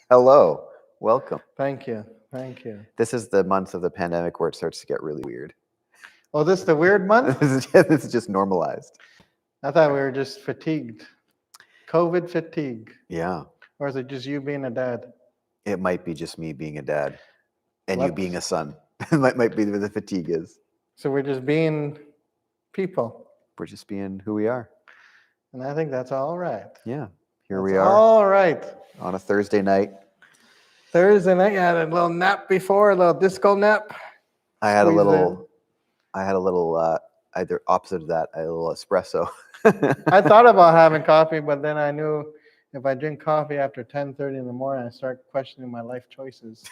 Hello, welcome. Thank you. Thank you. This is the month of the pandemic where it starts to get really weird. Oh, this the weird month? This is just normalized. I thought we were just fatigued. COVID fatigue. Yeah, Or is it just you being a dad? it might be just me being a dad and you being Let's a son. Might be where the fatigue is. so we're just being people. We're just being who we are. And I think that's all right. Yeah, here That's we are all right. on a Thursday night. Thursday night, you had a little nap before, a little disco nap. I had a Squeezed in. little. I had a little. Either opposite of that, a little espresso. I thought about having coffee, but then I knew if I drink coffee after 10:30 in the morning, I start questioning my life choices.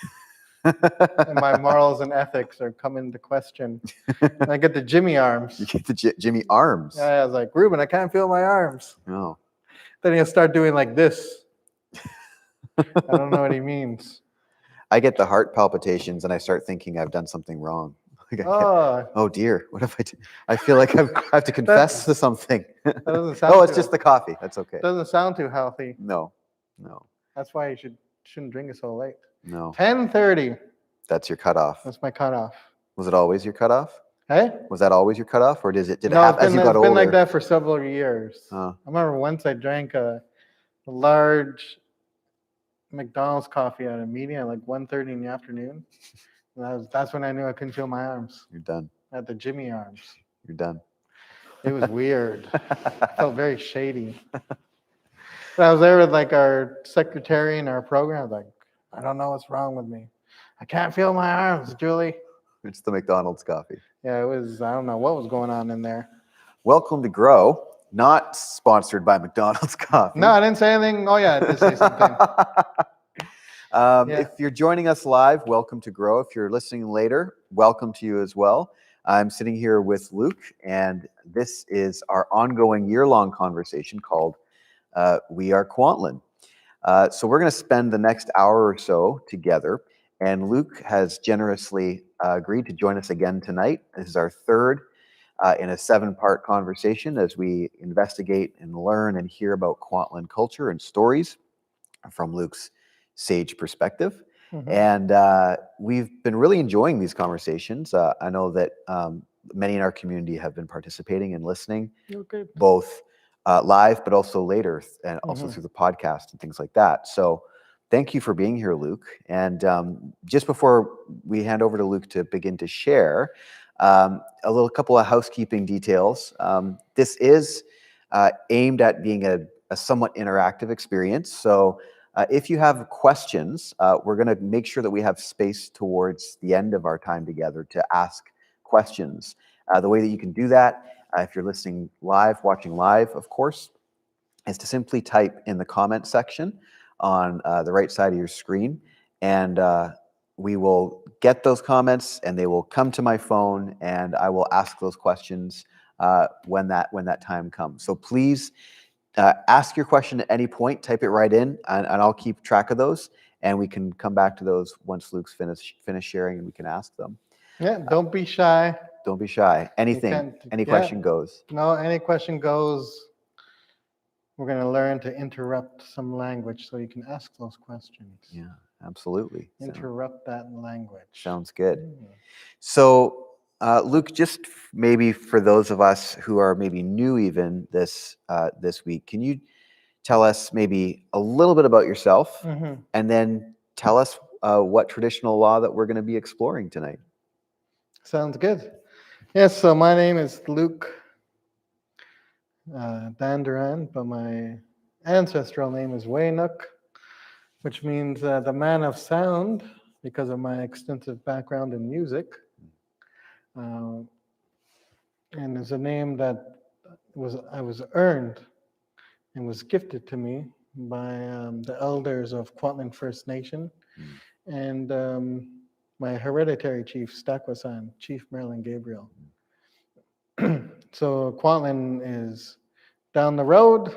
And my morals and ethics are coming into question. And I get the Jimmy You arms. get the Jimmy arms. I was like, Ruben, I can't feel my arms. Oh. Then he'll start doing like this. I don't know what he means. I get the heart palpitations and I start thinking I've done something wrong. Like Oh, oh dear, what if I do? I feel like I have to confess to something. that doesn't sound Oh, it's too, just the coffee. That's okay. doesn't sound too healthy. No. That's why you shouldn't drink it so late. 10:30. 10:30. That's your cutoff. That's my cutoff. Was it always your cutoff? Hey? Was that always your cutoff, or did it No, happen as you got it's been like older? that for several years. I remember once I drank a large McDonald's coffee at a meeting at like 1:30 in the afternoon. And that's when I knew I couldn't feel my arms. You're done. I had the Jimmy arms. You're done. It was weird. It felt very shady. But I was there with like our secretary in our program. I was like, I don't know what's wrong with me. I can't feel my arms, Julie. It's the McDonald's coffee. Yeah, it was, I don't know what was going on in there. Welcome to Grow, not sponsored by McDonald's coffee. No, I didn't say anything. Oh, yeah, I did say something. Yeah. If you're joining us live, welcome to Grow. If you're listening later, welcome to you as well. I'm sitting here with Luke, and this is our ongoing year-long conversation called We Are Kwantlen. So we're going to spend the next hour or so together, and Luke has generously agreed to join us again tonight. This is our third in a 7-part conversation as we investigate and learn and hear about Kwantlen culture and stories from Luke's sage perspective. Mhm. And we've been really enjoying these conversations. I know that many in our community have been participating and listening, Okay. both live, but also later, and also Mhm. through the podcast and things like that. So thank you for being here, Luke. And just before we hand over to Luke to begin to share, a couple of housekeeping details. This is aimed at being a somewhat interactive experience. So if you have questions, we're going to make sure that we have space towards the end of our time together to ask questions. The way that you can do that, if you're listening live, watching live, of course, is to simply type in the comment section on the right side of your screen, and we will get those comments, and they will come to my phone, and I will ask those questions when that time comes. So please ask your question at any point, type it right in, and I'll keep track of those, and we can come back to those once Luke's finished sharing, and we can ask them. Yeah, don't be shy. Don't be shy. Anything, any question goes. No, any question goes. We're going to learn to interrupt some language so you can ask those questions. Yeah, absolutely. Interrupt that language. Sounds good. So, Luke, just maybe for those of us who are maybe new even this week, can you tell us maybe a little bit about yourself, and then tell us what traditional law that we're going to be exploring tonight? Sounds good. Yes, so my name is Luke Dandurand, but my ancestral name is Waynuk, which means the man of sound, because of my extensive background in music. And it's a name that I was earned and was gifted to me by the elders of Kwantlen First Nation and my hereditary chief, Stakwasan, Chief Marilyn Gabriel. So Kwantlen is down the road,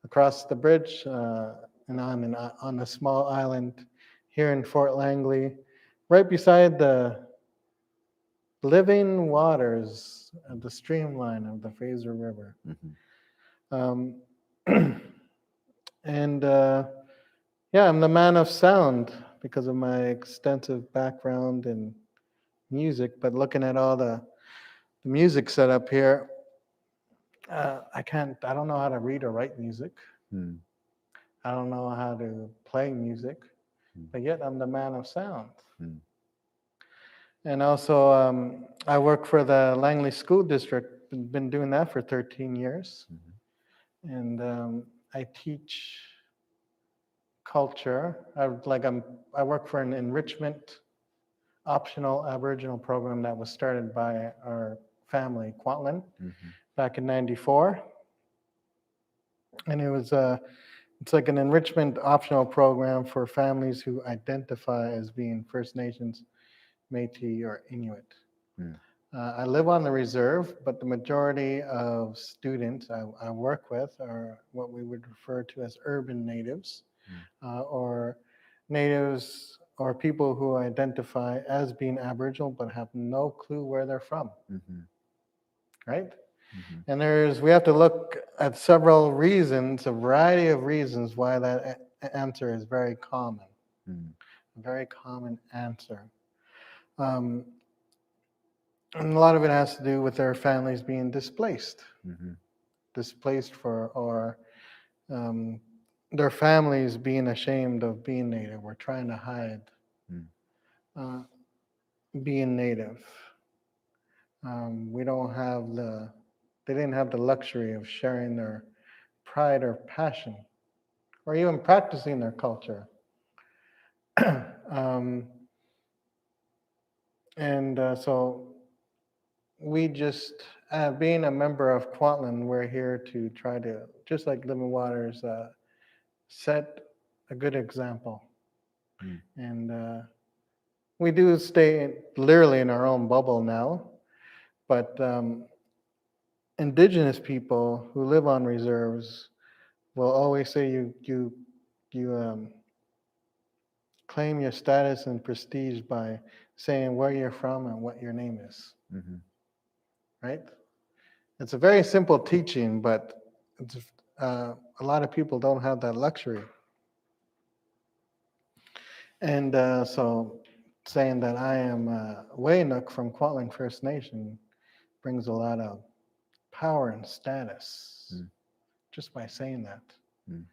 across the bridge, and on a small island here in Fort Langley, right beside the living waters of the streamline of the Fraser River. And Yeah, I'm the man of sound because of my extensive background in music. But looking at all the music set up here, I don't know how to read or write music. Mm, I don't know how to play music, mm, but yet I'm the man of sound. mm, And also, I work for the Langley School District. Been doing that for 13 years, mhm, and I teach culture. I work for an enrichment optional Aboriginal program that was started by our family, Kwantlen, mhm, back in '94, and it's like an enrichment optional program for families who identify as being First Nations, Métis, or Inuit. mm, I live on the reserve, but the majority of students I work with are what we would refer to as urban natives, mm, or natives or people who identify as being Aboriginal but have no clue where they're from, mhm, right? mhm, And we have to look at several reasons, a variety of reasons why that answer is very common, mm, a very common answer. Um, and a lot of it has to do with their families being mhm, displaced or um, their families being ashamed of being Native or trying to hide mm, uh, being Native. We don't have they didn't have the luxury of sharing their pride or passion or even practicing their culture. um, and so we just, being a member of Kwantlen, we're here to try to, just like Living Waters, set a good example. mm, And we do stay literally in our own bubble now, but indigenous people who live on reserves will always say you claim your status and prestige by saying where you're from and what your name is, mhm, right? It's a very simple teaching, but it's, a lot of people don't have that luxury. And so saying that I am Waynook from Kwantlen First Nation brings a lot of power and status mm, just by saying that. mm,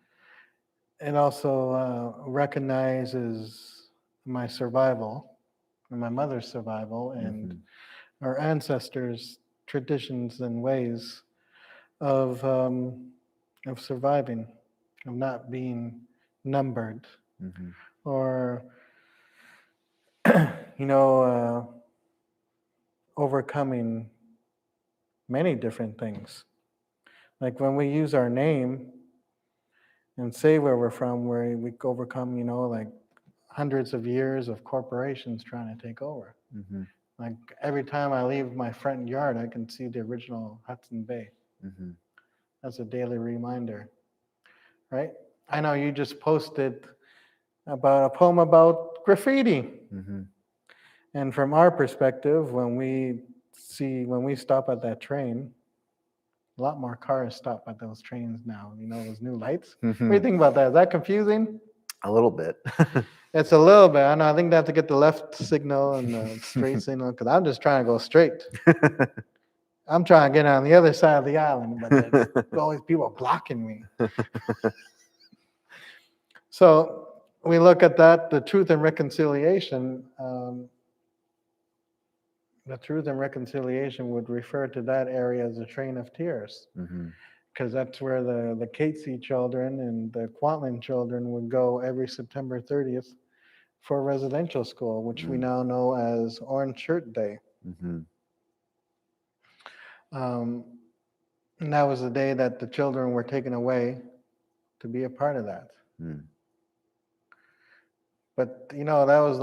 It also recognizes my survival, and my mother's survival, and mhm, our ancestors' traditions and ways of um, of surviving, of not being numbered, mhm, or you know, overcoming many different things. Like when we use our name and say where we're from, where we overcome, like hundreds of years of corporations trying to take over. mhm, Like every time I leave my front yard, I can see the original Hudson Bay. mhm, That's a daily reminder, right? I know you just posted about a poem about graffiti. mhm, And from our perspective, when we stop at that train, a lot more cars stop at those trains now. Those new lights. What do you mhm. think about that? Is that confusing? A little bit. It's a little bit. I know. I think they have to get the left signal and the straight signal because I'm just trying to go straight. I'm trying to get on the other side of the island, but there's always people blocking me. So we look at that, the truth and reconciliation. The truth and reconciliation would refer to that area as a train of tears, Mhm, because that's where the Catesy children and the Kwantlen children would go every September 30th for residential school, which we mm, now know as Orange Shirt Day. mhm, Um, and that was the day that the children were taken away to be a part of that. mm, But that was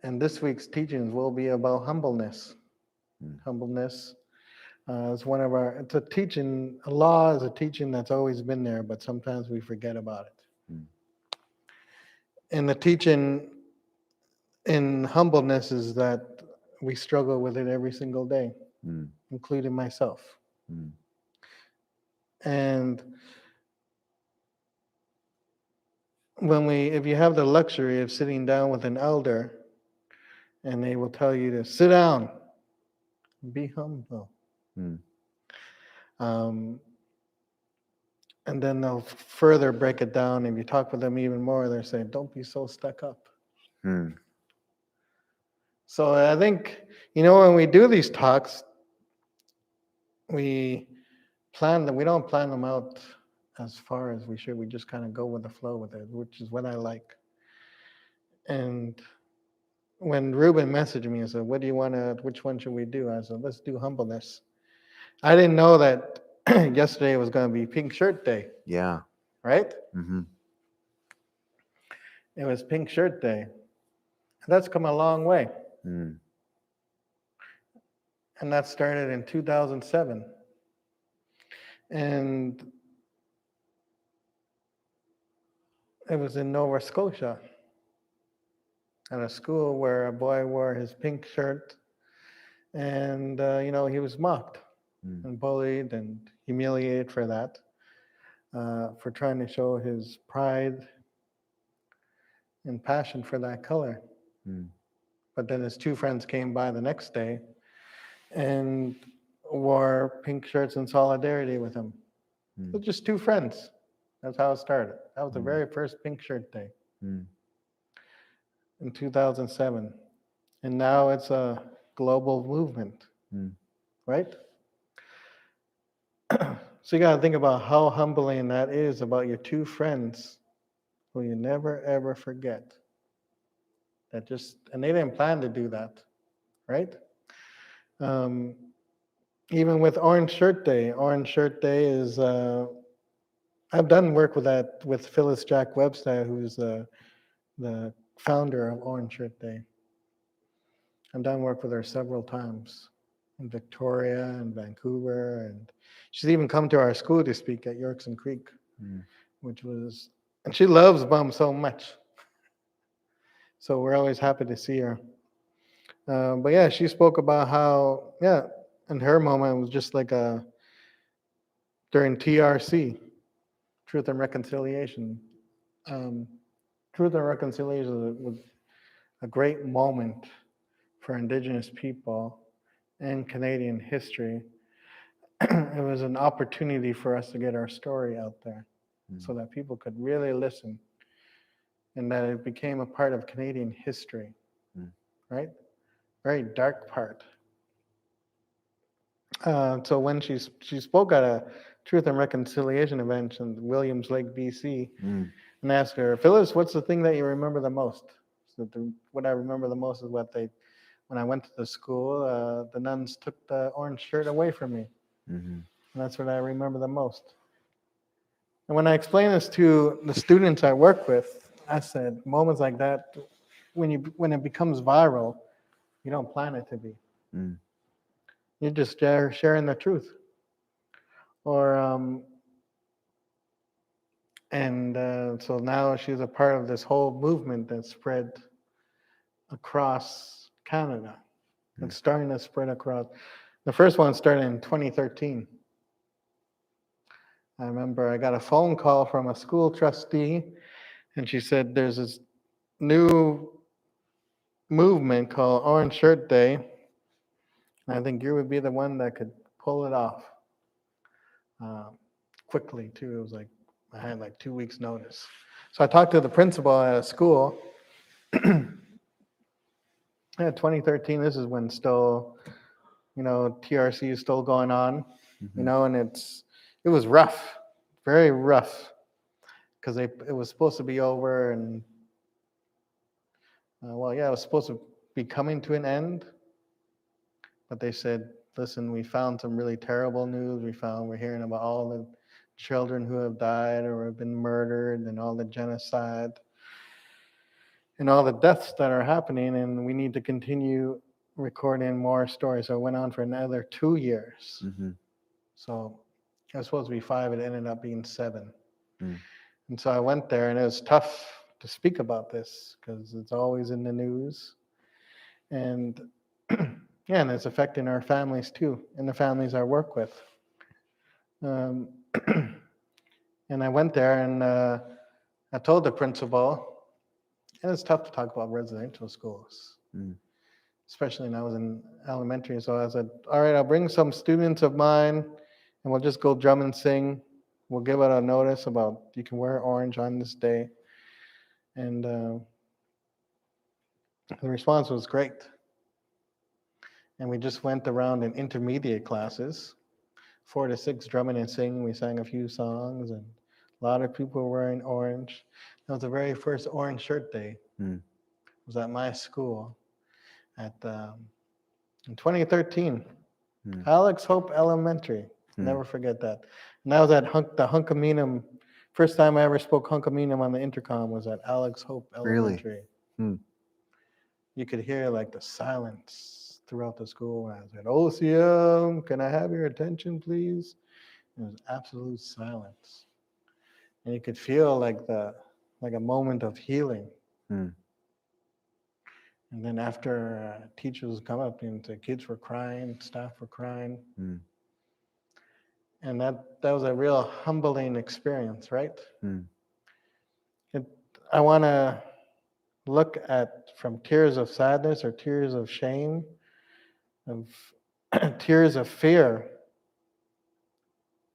and this week's teachings will be about humbleness. mm, Humbleness is one of our. It's a teaching. A law is a teaching that's always been there, but sometimes we forget about it. mm, And the teaching in humbleness is that we struggle with it every single day, mm, including myself. mm, And if you have the luxury of sitting down with an elder and they will tell you to sit down, be humble. Mm. Um, and then they'll further break it down. If you talk with them even more, they're saying, don't be so stuck up. Mm. So I think, when we do these talks, we plan them. We don't plan them out as far as we should. We just kind of go with the flow with it, which is what I like. And when Ruben messaged me and said, "What do you want to? Which one should we do?" I said, "Let's do humbleness." I didn't know that yesterday was going to be Pink Shirt Day, Yeah. right? Mm-hmm. It was Pink Shirt Day. That's come a long way, Mm. and that started in 2007. And it was in Nova Scotia at a school where a boy wore his pink shirt, and he was mocked Mm. and bullied and humiliated for that, for trying to show his pride and passion for that color. Mm. But then his two friends came by the next day and wore pink shirts in solidarity with him. Mm. But just two friends. That's how it started. That was the Mm. very first Pink Shirt Day Mm. in 2007. And now it's a global movement, Mm. right? So you got to think about how humbling that is about your two friends who you never ever forget. And they didn't plan to do that, right? Um, Even with Orange Shirt Day. Orange Shirt Day is, I've done work with Phyllis Jack Webster, who's the founder of Orange Shirt Day. I've done work with her several times in Victoria and Vancouver, and she's even come to our school to speak at Yorkson Creek, Mm. and she loves Bum so much. So we're always happy to see her. But yeah, she spoke about how, yeah, in her moment, it was just like during TRC, Truth and Reconciliation. Um, Truth and Reconciliation was a great moment for Indigenous people in Canadian history. It was an opportunity for us to get our story out there so that people could really listen, and that it became a part of Canadian history, Mm. right? Very dark part. So when she spoke at a Truth and Reconciliation event in Williams Lake, BC, Mm. and asked her, Phyllis, what's the thing that you remember the most? So what I remember the most is when I went to the school, the nuns took the orange shirt away from me. Mm-hmm. And that's what I remember the most. And when I explain this to the students I work with, I said, moments like that, when it becomes viral, you don't plan it to be. Mm. You're just sharing the truth. Or so now she's a part of this whole movement that spread across Canada. It's starting to spread across. The first one started in 2013. I remember I got a phone call from a school trustee, and she said there's this new movement called Orange Shirt Day. And I think you would be the one that could pull it off quickly, too. It was like I had like 2 weeks' notice. So I talked to the principal at a school. Yeah, 2013, this is when still, TRC is still going on, Mm-hmm. and it was rough, very rough, because it was supposed to be over, and well, yeah, it was supposed to be coming to an end, but they said, listen, we found some really terrible news. We're hearing about all the children who have died or have been murdered, and all the genocide and all the deaths that are happening, and we need to continue recording more stories. So it went on for another 2 years. Mm-hmm. So it was supposed to be 5, it ended up being 7. Mm. And so I went there, and it was tough to speak about this because it's always in the news. And yeah, and it's affecting our families too, and the families I work with. Um, and I went there, and I told the principal, and it's tough to talk about residential schools, Mm. especially when I was in elementary. So I said, all right, I'll bring some students of mine and we'll just go drum and sing. We'll give out a notice about you can wear orange on this day. And the response was great. And we just went around in intermediate classes, 4 to 6 drumming and singing. We sang a few songs, and a lot of people were wearing orange. That was the very first Orange Shirt Day. Mm. It was at my school at in 2013, Mm. Alex Hope Elementary. Mm. Never forget that. And that was at the Hunkaminam. First time I ever spoke Hunkaminam on the intercom was at Alex Hope Really? Elementary. Mm. You could hear like the silence throughout the school when I said, OCM, can I have your attention, please? It was absolute silence. And you could feel like a moment of healing. Mm. And then after teachers would come up and the kids were crying, staff were crying. Mm. And that was a real humbling experience, right? Mm. I want to look at from tears of sadness or tears of shame, of tears of fear,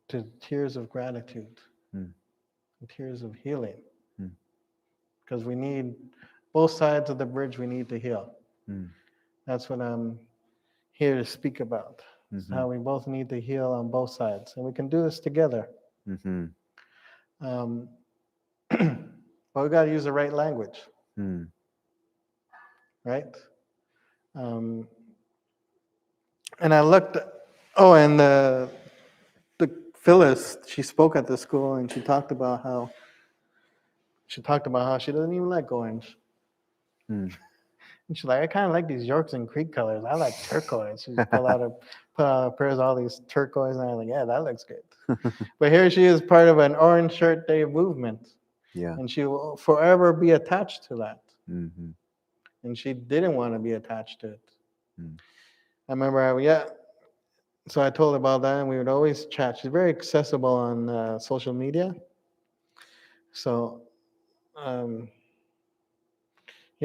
to tears of gratitude, Mm. and tears of healing. Mm. Because we need both sides of the bridge, we need to heal. Mm. That's what I'm here to speak about. It's Mm-hmm. how we both need to heal on both sides. And we can do this together. Mm-hmm. But we got to use the right language, Mm. right? And I looked, and the Phyllis, she spoke at the school and she talked about how she doesn't even like orange. Mm. And she's like, I kind of like these Yorks and Creek colors. I like turquoise. She put out a pair of all these turquoise, and I'm like, yeah, that looks good. But here she is, part of an Orange Shirt Day movement, Yeah. and she will forever be attached to that. Mm-hmm. And she didn't want to be attached to it. Mm. I remember, so I told her about that, and we would always chat. She's very accessible on social media. So, I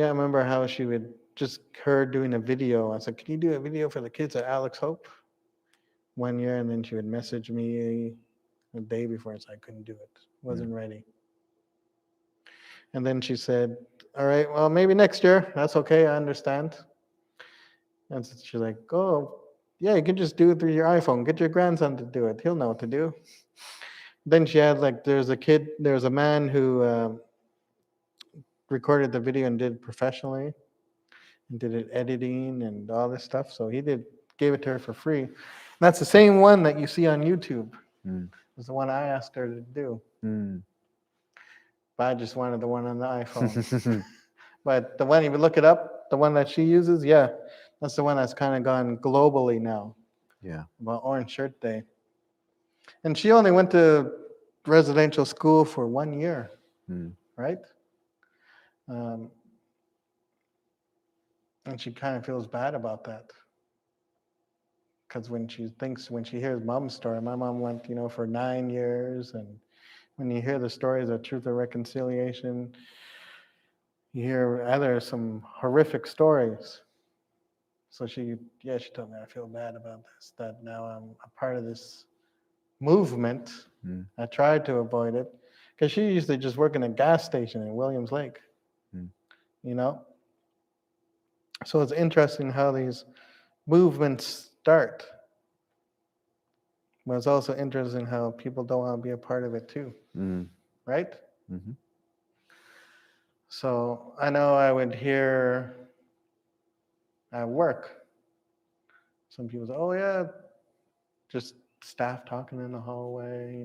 remember how she would just her doing a video. I said, can you do a video for the kids at Alex Hope? One year, and then she would message me a day before and say I couldn't do it, wasn't ready. And then she said, all right, well, maybe next year. That's okay, I understand. And she's like, oh, yeah, you can just do it through your iPhone. Get your grandson to do it. He'll know what to do. Then she had there's a man who recorded the video and did it professionally and did it editing and all this stuff. So he gave it to her for free. And that's the same one that you see on YouTube. Mm. It's the one I asked her to do. Mm. But I just wanted the one on the iPhone. But the one, if you look it up, the one that she uses, that's the one that's kind of gone globally now. Yeah. About Orange Shirt Day. And she only went to residential school for 1 year, right? And she kind of feels bad about that. Because when she hears mom's story, my mom went, for 9 years. And when you hear the stories of Truth or Reconciliation, you hear some horrific stories. So she told me, I feel bad about this, that now I'm a part of this movement. I tried to avoid it because she used to just work in a gas station in Williams Lake, So it's interesting how these movements start. But it's also interesting how people don't want to be a part of it too, right? Mm-hmm. So I know I would hear at work, some people say, oh yeah, just staff talking in the hallway,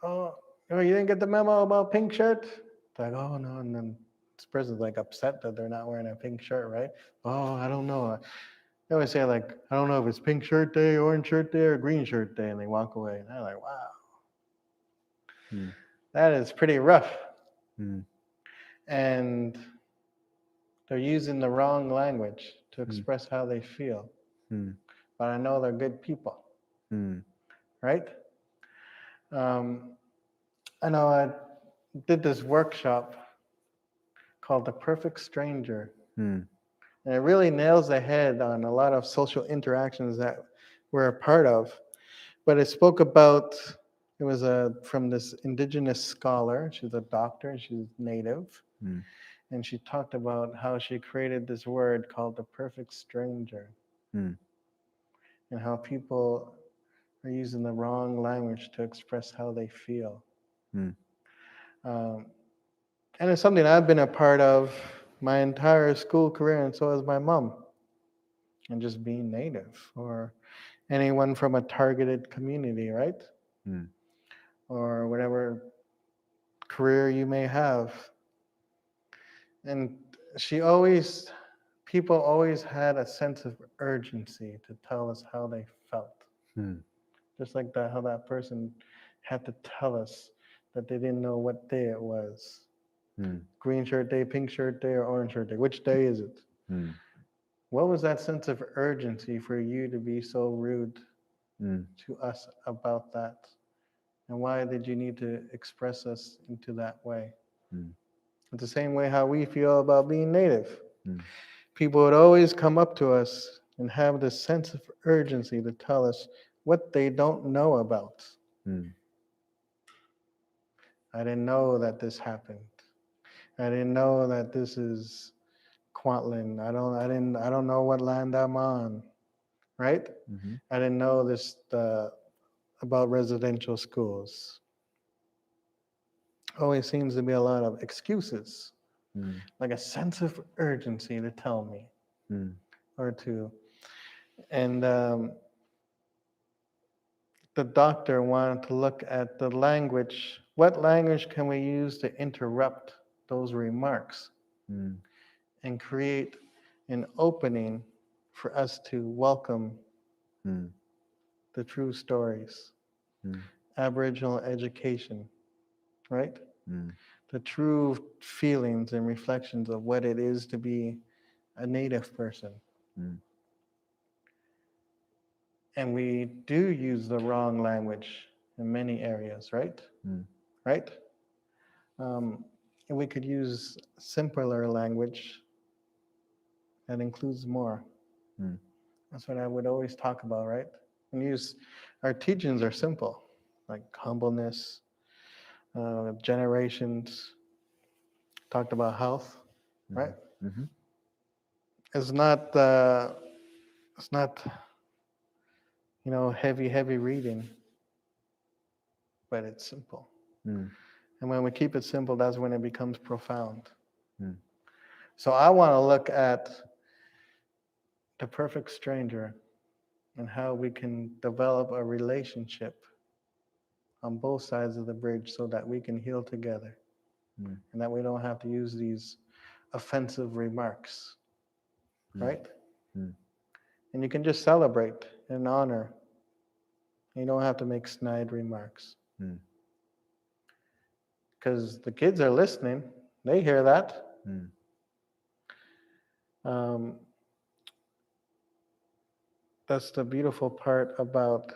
oh, you didn't get the memo about pink shirt? It's like, oh no, and then this person's upset that they're not wearing a pink shirt, right? Oh, I don't know. They always say I don't know if it's pink shirt day, orange shirt day, or green shirt day, and they walk away. And I'm like, wow, that is pretty rough. And they're using the wrong language to express how they feel. But I know they're good people, right? I know I did this workshop called The Perfect Stranger. Hmm. And it really nails the head on a lot of social interactions that we're a part of. But it spoke about, it was from this indigenous scholar. She's a doctor, she's native. Hmm. And she talked about how she created this word called the perfect stranger, Hmm. and how people are using the wrong language to express how they feel. Hmm. Um, and it's something I've been a part of my entire school career, and so has my mom. And just being native, or anyone from a targeted community, right? Hmm. Or whatever career you may have. And she always, people always had a sense of urgency to tell us how they felt. Hmm. Just like that, how that person had to tell us that they didn't know what day it was. Hmm. Green shirt day, pink shirt day, or orange shirt day. Which day is it? Hmm. What was that sense of urgency for you to be so rude Hmm. to us about that? And why did you need to express us into that way? Hmm. It's the same way how we feel about being native. Hmm. People would always come up to us and have this sense of urgency to tell us what they don't know about. Hmm. I didn't know that this happened. I didn't know that this is Kwantlen. I don't know what land I'm on, right? Mhm. I didn't know this about residential schools. Always seems to be a lot of excuses, Hmm. like a sense of urgency to tell me Hmm. or to. And the doctor wanted to look at the language. What language can we use to interrupt those remarks Hmm. and create an opening for us to welcome Hmm. the true stories, Hmm. Aboriginal education, right? Hmm. The true feelings and reflections of what it is to be a native person. Hmm. And we do use the wrong language in many areas, right? Hmm. Right? And we could use simpler language that includes more. Hmm. That's what I would always talk about, right? And use our teachings are simple, like humbleness, generations. Talked about health, right? Mhm. Mhm. It's not it's not heavy reading, but it's simple. Hmm. And when we keep it simple, that's when it becomes profound. Hmm. So I want to look at the perfect stranger and how we can develop a relationship on both sides of the bridge so that we can heal together Hmm. and that we don't have to use these offensive remarks, Hmm. right? Hmm. And you can just celebrate and honor. You don't have to make snide remarks Hmm. because the kids are listening. They hear that. Hmm. Um, that's the beautiful part about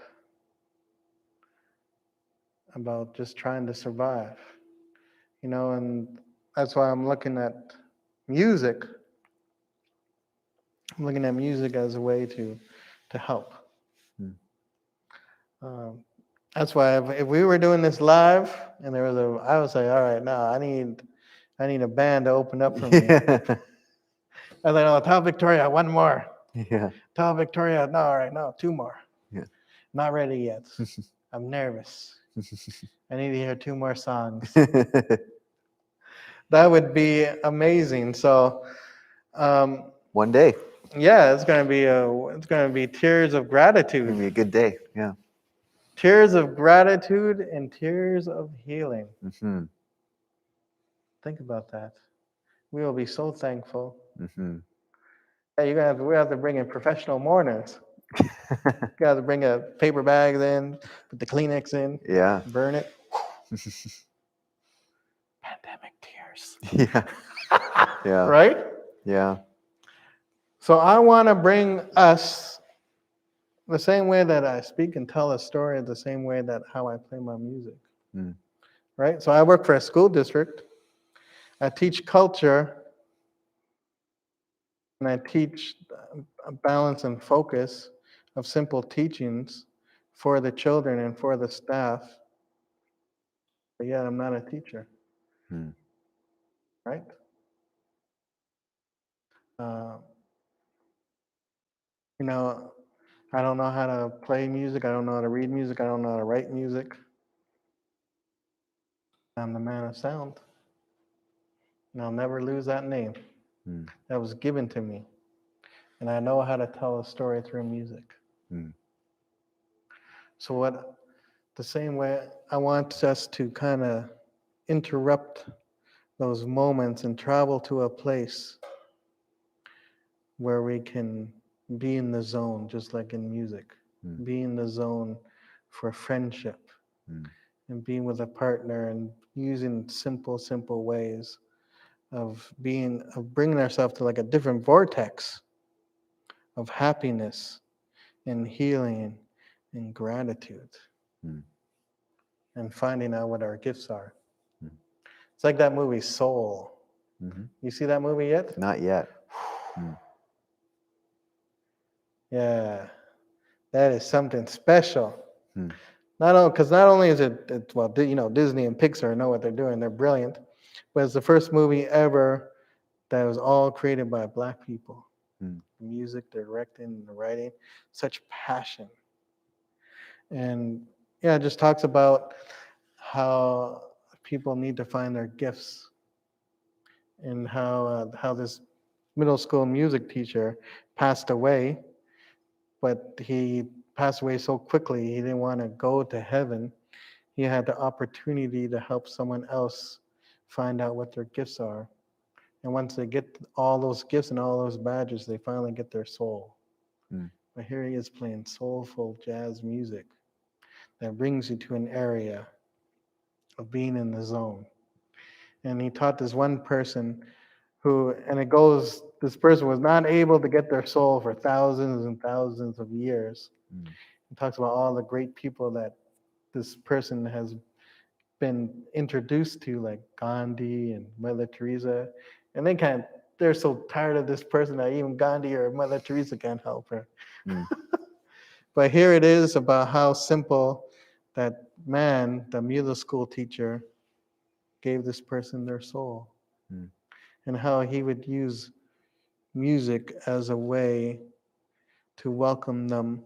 just trying to survive, and that's why I'm looking at music. I'm looking at music as a way to help. Hmm. Um, that's why if we were doing this live and I would say, all right, now I need a band to open up for me. Yeah. I was like, oh, tell Victoria one more. Yeah. Tell Victoria, no, all right, no, two more. Yeah. Not ready yet. I'm nervous. I need to hear two more songs. That would be amazing. So, One day, yeah, it's gonna be tears of it's gratitude, gonna be a good day. Yeah. tears of gratitude, and tears of healing. Mm-hmm. Think about that. We will be so thankful. Mm-hmm. Yeah, we have to bring in professional mourners. You got to bring a paper bag in, put the Kleenex in, Yeah. burn it. Pandemic tears. Yeah. Yeah. Right? Yeah. So I want to bring us the same way that I speak and tell a story, the same way that how I play my music. Mm. right? So I work for a school district. I teach culture, and I teach a balance and focus of simple teachings for the children and for the staff. But yet I'm not a teacher, Hmm. right? Uh, you know, I don't know how to play music. I don't know how to read music. I don't know how to write music. I'm the man of sound, and I'll never lose that name Hmm. that was given to me. And I know how to tell a story through music. Hmm. So what the same way I want us to kind of interrupt those moments and travel to a place where we can be in the zone, just like in music, Hmm. be in the zone for friendship Hmm. and being with a partner and using simple ways of bringing ourselves to like a different vortex of happiness and healing and gratitude Hmm. and finding out what our gifts are. Hmm. It's like that movie Soul. Mm-hmm. You see that movie yet? Not yet. Hmm. Yeah, that is something special. Hmm. Not only is it well, Disney and Pixar know what they're doing; they're brilliant. But it's the first movie ever that was all created by Black people. Hmm. The music, the directing, the writing, such passion, and yeah, it just talks about how people need to find their gifts and how this middle school music teacher passed away, but he passed away so quickly he didn't want to go to heaven. He had the opportunity to help someone else find out what their gifts are. And once they get all those gifts and all those badges, they finally get their soul. Hmm. But here he is playing soulful jazz music that brings you to an area of being in the zone. And he taught this one person this person was not able to get their soul for thousands and thousands of years. Hmm. He talks about all the great people that this person has been introduced to, like Gandhi and Mother Teresa, and they're so tired of this person that even Gandhi or Mother Teresa can't help her. Hmm. But here it is about how simple that man, the middle school teacher, gave this person their soul, Hmm. and how he would use music as a way to welcome them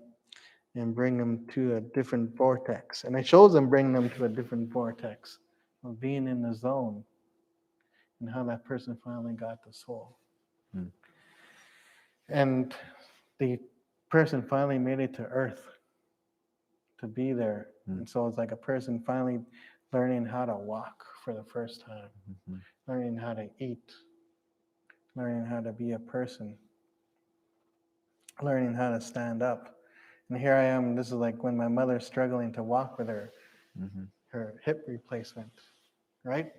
and bring them to a different vortex. And it shows them bring them to a different vortex of being in the zone and how that person finally got the soul. Hmm. And the person finally made it to earth to be there. Hmm. And so it's like a person finally learning how to walk for the first time, Hmm. learning how to eat, learning how to be a person, learning how to stand up. And here I am, this is like when my mother's struggling to walk with Hmm. her hip replacement, right?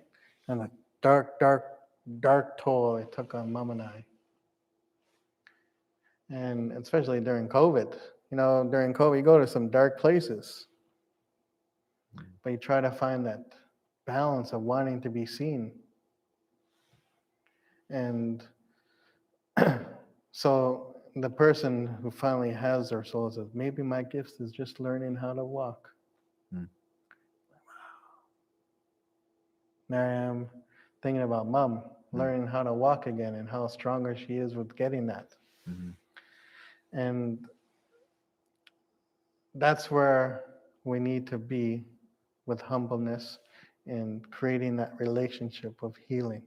And the dark toll it took on mom and I. And especially during COVID. During COVID, you go to some dark places, but you try to find that balance of wanting to be seen. And so the person who finally has their soul says, maybe my gift is just learning how to walk. Hmm. There I am thinking about mom Hmm. learning how to walk again and how stronger she is with getting that. Hmm. And that's where we need to be with humbleness and creating that relationship of healing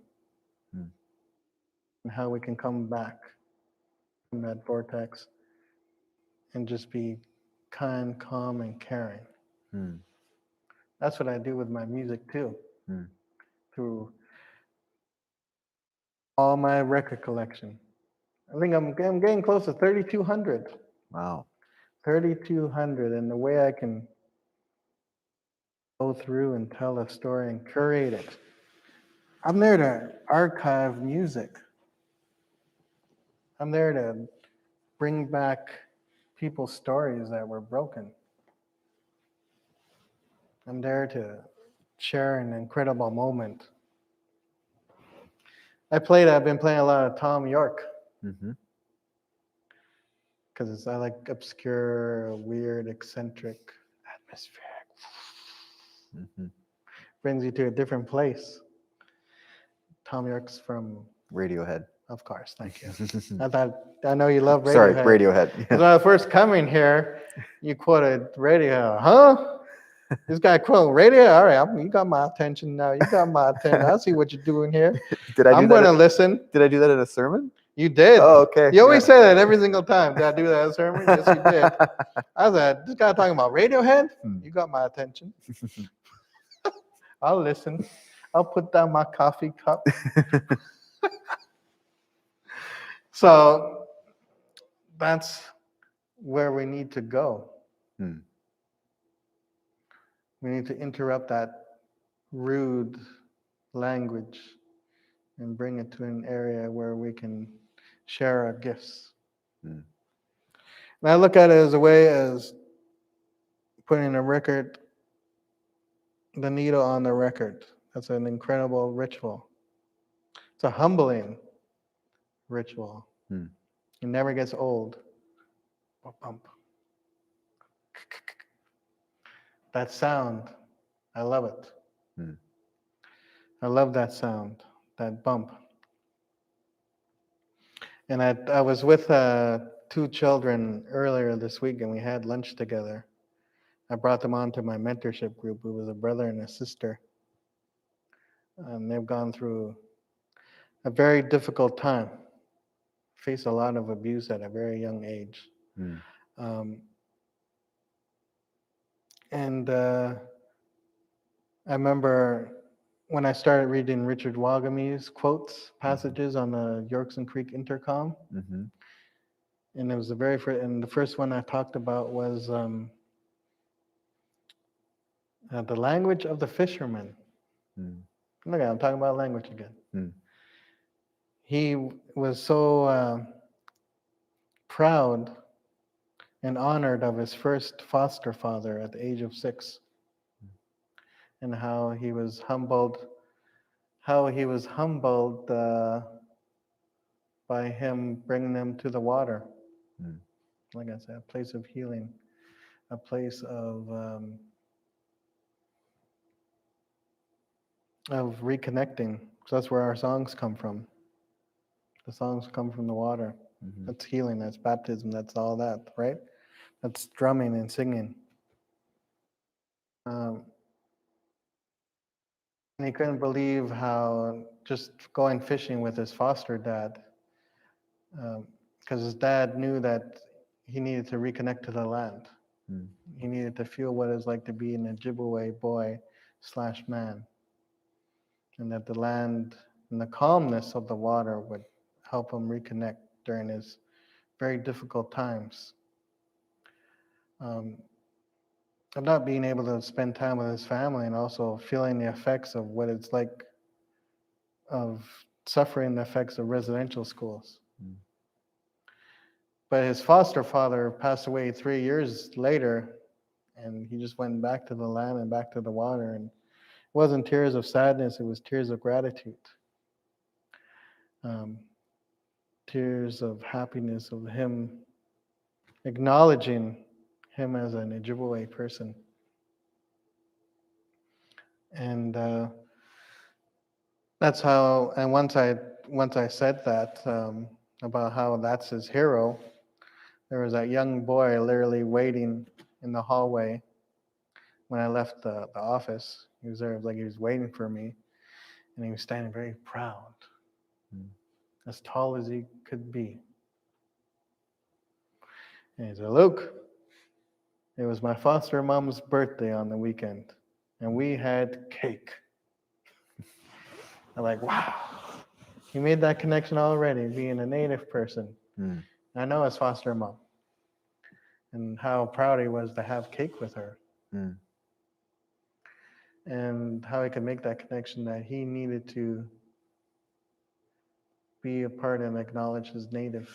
Hmm. and how we can come back from that vortex and just be kind, calm, and caring. Hmm. That's what I do with my music too, Hmm. through all my record collection. I think I'm getting close to 3,200. Wow. 3,200, and the way I can go through and tell a story and curate it. I'm there to archive music. I'm there to bring back people's stories that were broken. I'm there to share an incredible moment. I've been playing a lot of Tom York Mm-hmm. because I like obscure, weird, eccentric, atmospheric. Mm-hmm. Brings you to a different place. Tom York's from, Radiohead. of course, thank you. I know you love Sorry, Radiohead. Radiohead. Because when I first coming here, you quoted Radiohead. Huh? This guy quoting Radiohead? All right, you got my attention now. You got my attention. I see what you're doing here. Did I do I'm that? going to listen. Did I do that in a sermon? You did. Oh, okay. You always yeah. say that every single time. Did I do that in a sermon? Yes, you did. I was like, this guy talking about Radiohead? You got my attention. I'll listen. I'll put down my coffee cup. So that's where we need to go. Hmm. We need to interrupt that rude language and bring it to an area where we can share our gifts. Hmm. And I look at it as a way as putting the needle on the record. That's an incredible ritual. It's a humbling ritual. Hmm. It never gets old. Bump. That sound, I love it. Hmm. I love that sound, that bump. And I was with two children earlier this week, and we had lunch together. I brought them onto my mentorship group. It was a brother and a sister, and they've gone through a very difficult time. Faced a lot of abuse at a very young age, Hmm. um, and I remember when I started reading Richard Wagame's quotes, passages on the Yorkson Creek intercom, Mm-hmm. and it was the very first. And the first one I talked about was the language of the fisherman. Hmm. Look, I'm talking about language again. Hmm. He was so proud and honored of his first foster father at the age of 6, and how he was humbled by him bringing them to the water. Hmm. Like I said, a place of healing, a place of reconnecting. So that's where our songs come from. The songs come from the water. Mm-hmm. That's healing. That's baptism. That's all that, right? That's drumming and singing. Um, and he couldn't believe how just going fishing with his foster dad, because his dad knew that he needed to reconnect to the land. Hmm. He needed to feel what it's like to be an Ojibwe boy/man, and that the land and the calmness of the water would help him reconnect during his very difficult times. Um, of not being able to spend time with his family and also feeling the effects of what it's like of suffering the effects of residential schools. Hmm. But his foster father passed away 3 years later, and he just went back to the land and back to the water. And it wasn't tears of sadness, it was tears of gratitude. Um, Tears of happiness of him acknowledging him as an Ojibwe person. And that's how. And once I said that about how that's his hero, there was that young boy literally waiting in the hallway when I left the office. He was there like he was waiting for me, and he was standing very proud, Hmm. as tall as he could be. And he said, "Luke, it was my foster mom's birthday on the weekend, and we had cake." I'm like, wow, he made that connection already, being a native person. Hmm. I know his foster mom, and how proud he was to have cake with her, Hmm. and how he could make that connection that he needed to be a part and acknowledge his native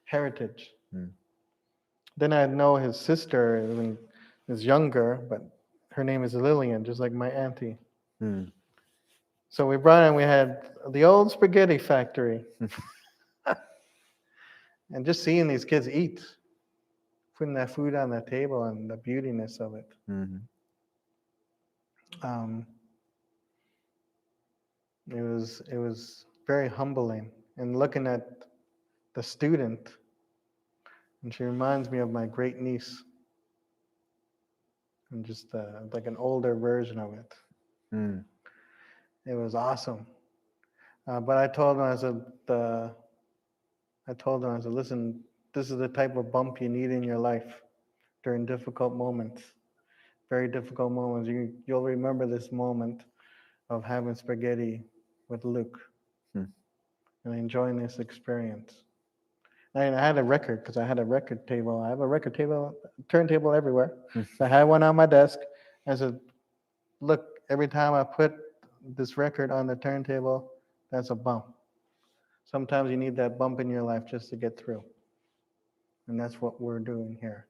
heritage. Hmm. Then I know his sister is younger, but her name is Lillian, just like my auntie. Mm. So we brought in, we had the old spaghetti factory. And just seeing these kids eat, putting that food on the table and the beautiness of it. Mhm. Um, it was very humbling. And looking at the student, and she reminds me of my great niece, and just like an older version of it. Mm. It was awesome. But I told him, I said, listen, this is the type of bump you need in your life during difficult moments, very difficult moments. You'll remember this moment of having spaghetti with Luke Mm. and enjoying this experience. And I had a record because I had a record table. I have a record table, turntable everywhere. Mm. So I had one on my desk. I said, look, every time I put this record on the turntable, that's a bump. Sometimes you need that bump in your life just to get through. And that's what we're doing here.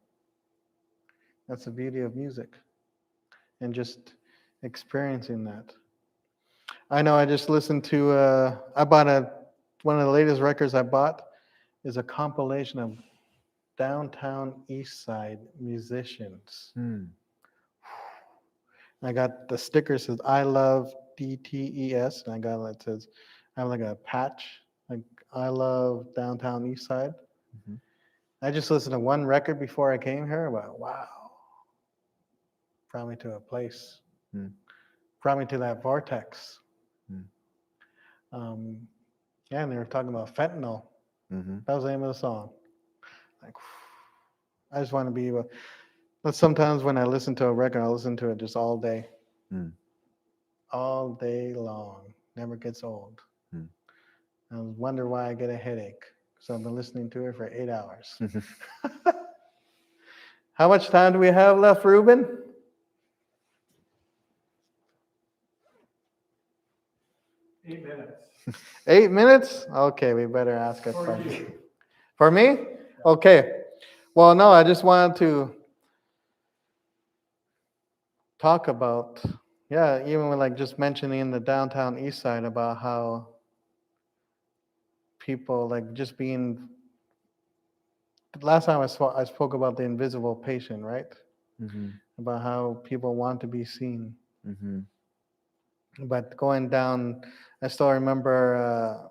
That's the beauty of music and just experiencing that. I know I just listened to, one of the latest records I bought is a compilation of downtown East Side musicians. Mm. I got the sticker says I love DTES, and I got it says I have like a patch like I love downtown East Side. Mhm. I just listened to one record before I came here, but wow, brought me to a place, Mm. brought me to that vortex. Mm. Um, yeah, and they were talking about fentanyl. Mhm. That was the name of the song. Like, I just want to be able. But sometimes when I listen to a record, I listen to it just Mm. all day long. Never gets old. Mm. I wonder why I get a headache. So I've been listening to it for 8 hours. Mhm. How much time do we have left, Ruben? 8 minutes. 8 minutes? Okay, we better ask a For question. you. For me? Okay. Well, no, I just wanted to talk about, yeah, even with like just mentioning the downtown east side about how people like just being, last time I spoke about the invisible patient, right? Mhm. About how people want to be seen. Mhm. But going down, I still remember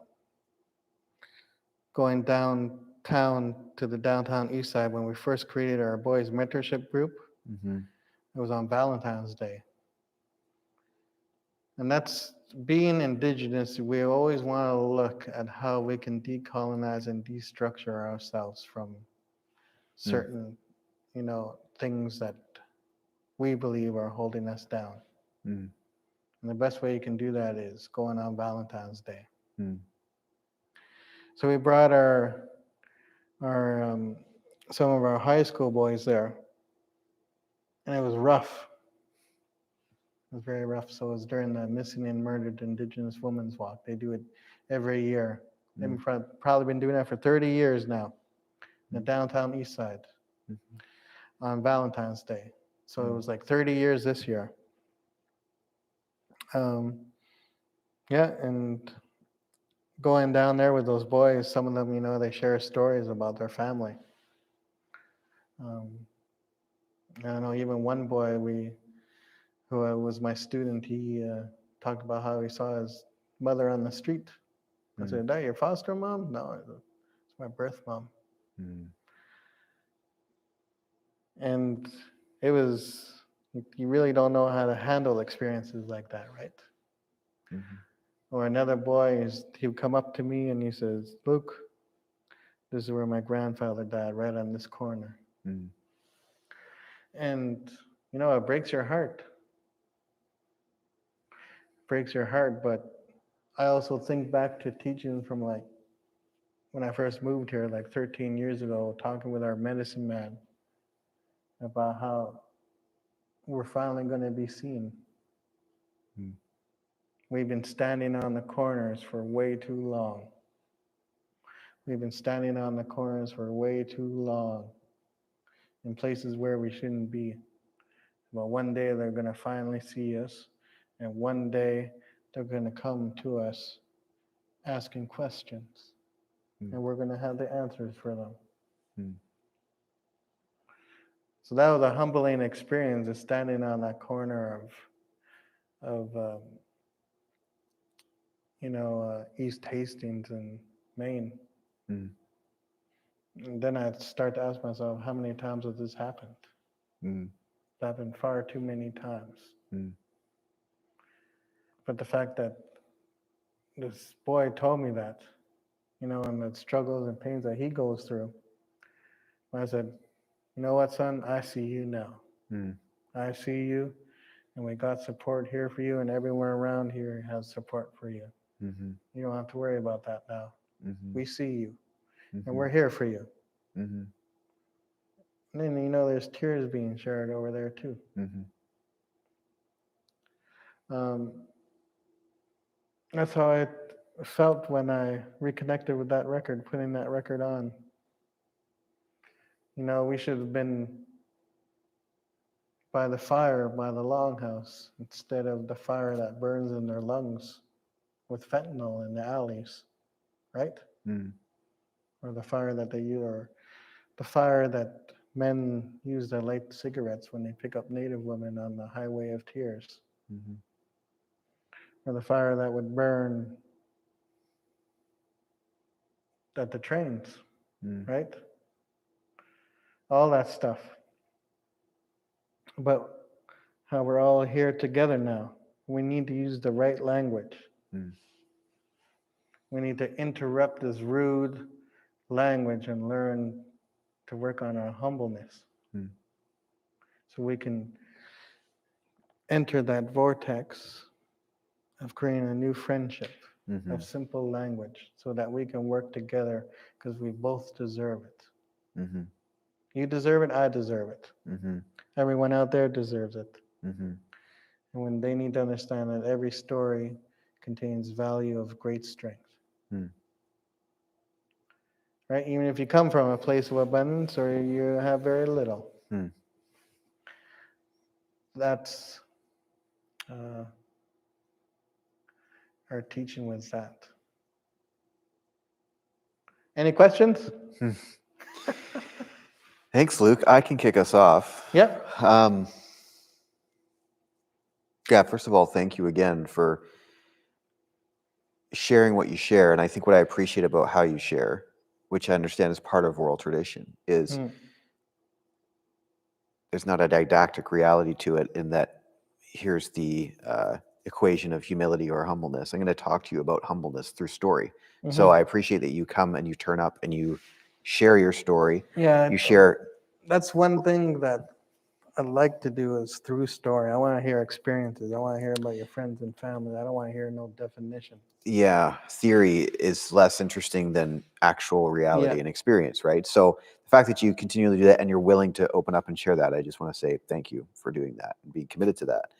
going downtown to the downtown east side when we first created our boys mentorship group. Mhm. It was on Valentine's Day. And that's being indigenous, we always want to look at how we can decolonize and destructure ourselves from Mm. certain, things that we believe are holding us down. Mm. And the best way you can do that is going on Valentine's Day. Mm. So we brought our some of our high school boys there, and it was rough. It was very rough. So it was during the Missing and Murdered Indigenous Women's Walk. They do it every year. They've Mm. probably been doing that for 30 years now, in the Mm. downtown east side Mhm. on Valentine's Day. So it Mm. was like 30 years this year. Um, yeah, and going down there with those boys, some of them, they share stories about their family. Um, I know even one boy who was my student, he talked about how he saw his mother on the street. I Mm. said, "That your foster mom?" No, it's my birth mom. Mm. And it was, you really don't know how to handle experiences like that, right? Mhm. Or another boy, he would come up to me and he says, "Luke, this is where my grandfather died, right on this corner." Mm. And, it breaks your heart. Breaks your heart, but I also think back to teaching from like when I first moved here, like 13 years ago, talking with our medicine man about how we're finally going to be seen. Mm. We've been standing on the corners for way too long. We've been standing on the corners for way too long in places where we shouldn't be. But one day they're going to finally see us And one day they're going to come to us asking questions, and we're going to have the answers for them. Mm. So that was a humbling experience, is standing on that corner of East Hastings in Maine. Mm. And then I'd start to ask myself, how many times has this happened? Mm. It's happened far too many times. Mm. But the fact that this boy told me that, and the struggles and pains that he goes through, I said, you know what, son, I see you now. Mm. I see you, and we got support here for you, and everywhere around here has support for you. Mm-hmm. You don't have to worry about that now. Mm-hmm. We see you, and Mm-hmm. we're here for you. Mm-hmm. And then, there's tears being shared over there too. Mm-hmm. That's how I felt when I reconnected with that record, putting that record on. We should have been by the fire, by the longhouse, instead of the fire that burns in their lungs with fentanyl in the alleys, right? Mm. Or the fire that they use, or the fire that men use to light cigarettes when they pick up Native women on the highway of tears, Mm-hmm. or the fire that would burn at the trains, Mm. right? All that stuff. But how we're all here together now. We need to use the right language. Mm. We need to interrupt this rude language and learn to work on our humbleness. Mm. So we can enter that vortex of creating a new friendship, Mm-hmm. of simple language, so that we can work together, because we both deserve it. Mm-hmm. You deserve it, I deserve it. Mm-hmm. Everyone out there deserves it. Mm-hmm. And when they need to understand that every story contains value of great strength. Mm. Right? Even if you come from a place of abundance or you have very little. Mm. That's our teaching with that. Any questions? Thanks, Luke. I can kick us off. Yep. Yeah, first of all, thank you again for sharing what you share. And I think what I appreciate about how you share, which I understand is part of oral tradition, is there's not a didactic reality to it in that here's the equation of humility or humbleness. I'm going to talk to you about humbleness through story. Mm-hmm. So I appreciate that you come and you turn up and you share your story. Yeah. You share. That's one thing that I'd like to do, is through story. I want to hear experiences. I want to hear about your friends and family. I don't want to hear no definition. Yeah, theory is less interesting than actual reality Yeah. and experience, right? So the fact that you continually do that and you're willing to open up and share that, I just want to say thank you for doing that and being committed to that.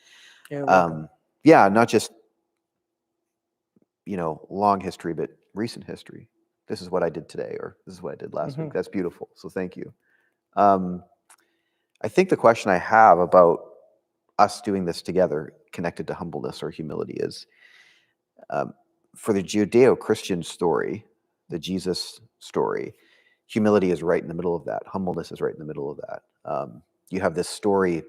You're welcome. Yeah, not just long history, but recent history. This is what I did today, or this is what I did last week. That's beautiful. So thank you. I think the question I have about us doing this together, connected to humbleness or humility, is for the Judeo-Christian story, the Jesus story, humility is right in the middle of that. Humbleness is right in the middle of that. You have this story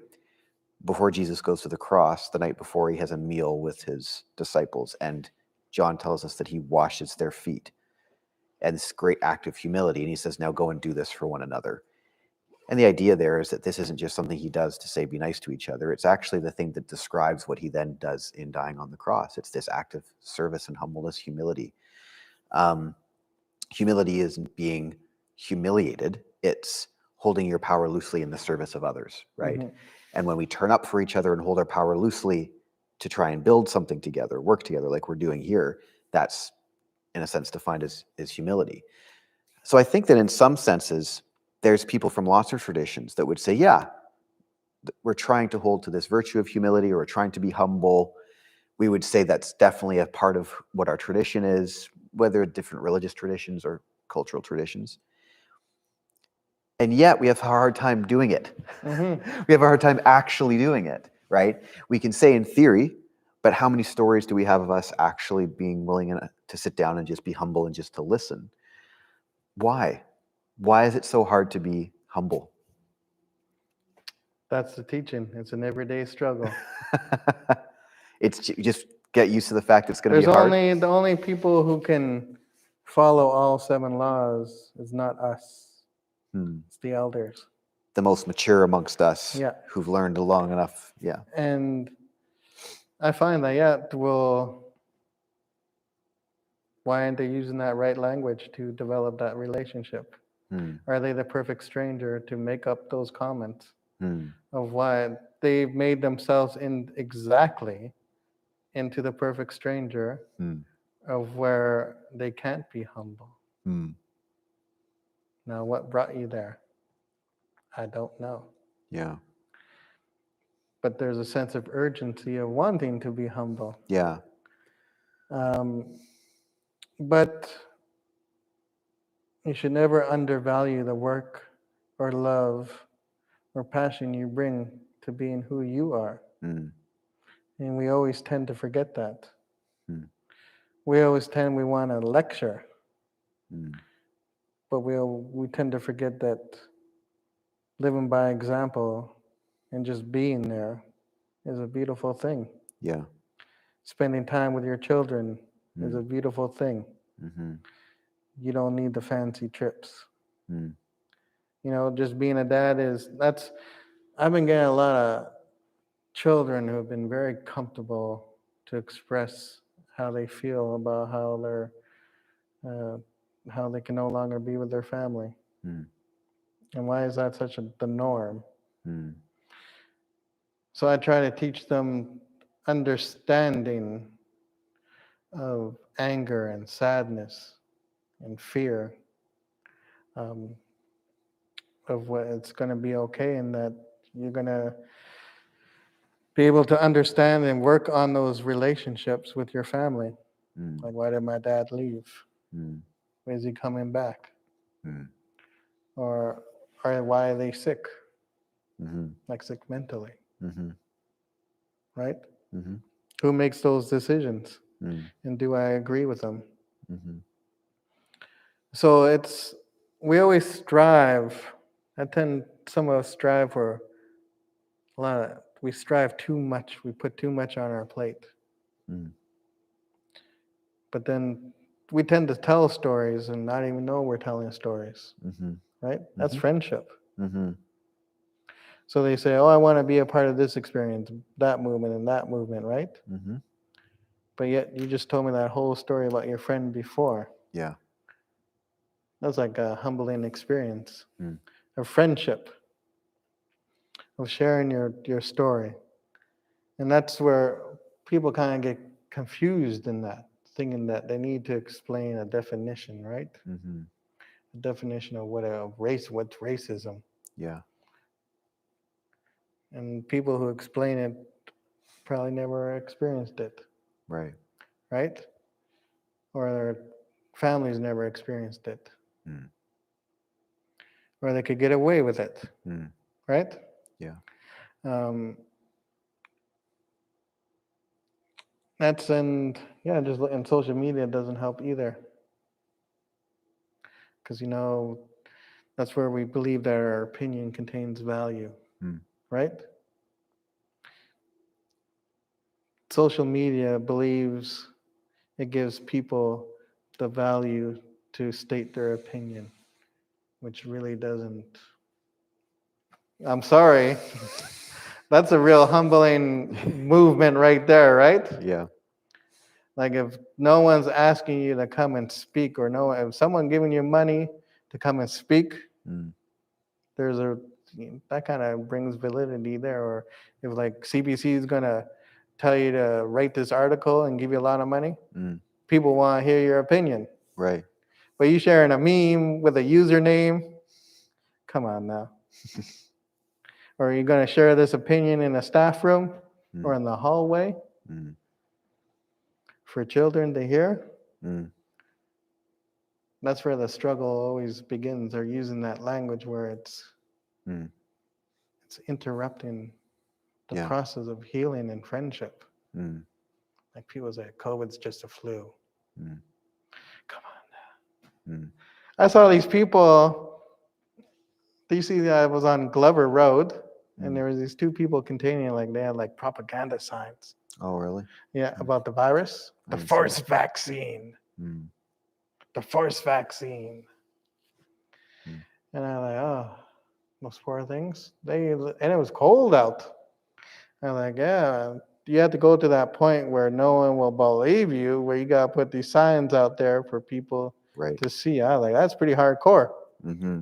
before Jesus goes to the cross, the night before he has a meal with his disciples, and John tells us that he washes their feet. And this great act of humility, and he says, now go and do this for one another. And the idea there is that this isn't just something he does to say be nice to each other. It's actually the thing that describes what he then does in dying on the cross. It's this act of service and humbleness, humility. Humility isn't being humiliated. It's holding your power loosely in the service of others, right? Mm-hmm. And when we turn up for each other and hold our power loosely to try and build something together, work together like we're doing here, that's, in a sense, defined as humility. So I think that in some senses, there's people from lots of traditions that would say, yeah, we're trying to hold to this virtue of humility, or we're trying to be humble. We would say that's definitely a part of what our tradition is, whether different religious traditions or cultural traditions. And yet we have a hard time doing it. Mm-hmm. We have a hard time actually doing it, right? We can say in theory, But how many stories do we have of us actually being willing to sit down and just be humble and just to listen? Why? Why is it so hard to be humble? That's the teaching. It's an everyday struggle. Just get used to the fact it's going to There's be hard. the only people who can follow all 7 laws is not us. It's the elders. The most mature amongst us, Yeah. who've learned long enough. Yeah. And I find that, why aren't they using that right language to develop that relationship? Are they the perfect stranger to make up those comments of why they've made themselves exactly into the perfect stranger of where they can't be humble? Now, what brought you there? I don't know. Yeah. But there's a sense of urgency of wanting to be humble. Yeah. But you should never undervalue the work or love or passion you bring to being who you are. And we always tend to forget that. We want to lecture, but we tend to forget that living by example and just being there is a beautiful thing. Yeah. Spending time with your children is a beautiful thing. You don't need the fancy trips. Just being a dad I've been getting a lot of children who have been very comfortable to express how they feel about how they can no longer be with their family. And why is that the norm? So I try to teach them understanding of anger and sadness and fear, of what it's going to be okay, and that you're going to be able to understand and work on those relationships with your family. Like, why did my dad leave? When is he coming back? Or why are they sick? Like sick mentally. Right? Who makes those decisions? And do I agree with them? So we always strive. Some of us strive for we strive too much. We put too much on our plate. But then we tend to tell stories and not even know we're telling stories. Right? That's friendship. So they say, oh, I want to be a part of this experience, that movement, and that movement, right? But yet you just told me that whole story about your friend before. Yeah. That's like a humbling experience of friendship, of sharing your story. And that's where people kind of get confused in that, thinking that they need to explain a definition, right? A definition of what's racism. Yeah. And people who explain it probably never experienced it. Right. Right? Or their families never experienced it. Or they could get away with it. Right? Yeah. And social media doesn't help either. Because, that's where we believe that our opinion contains value. Right? Social media believes it gives people the value to state their opinion, which really doesn't. I'm sorry. That's a real humbling movement right there, right? Yeah. Like, if no one's asking you to come and speak, or if someone giving you money to come and speak, that kind of brings validity there. Or if like CBC is gonna tell you to write this article and give you a lot of money, people want to hear your opinion. Right. But you sharing a meme with a username, come on now. Or are you going to share this opinion in a staff room or in the hallway for children to hear? That's where the struggle always begins, or using that language where it's interrupting the process of healing and friendship. Like people say, COVID's just a flu. Mm. Come on. Mm. I saw these people. Do you see? I was on Glover Road, and there was these two people containing like they had like propaganda signs. Oh, really? Yeah, about the virus, I the didn't see forced vaccine, Mm. the forced vaccine, Mm. and I'm like, oh, those poor things. And it was cold out. I'm like, yeah, you have to go to that point where no one will believe you, where you gotta put these signs out there for people Right. to see. I was like, that's pretty hardcore. Mm-hmm.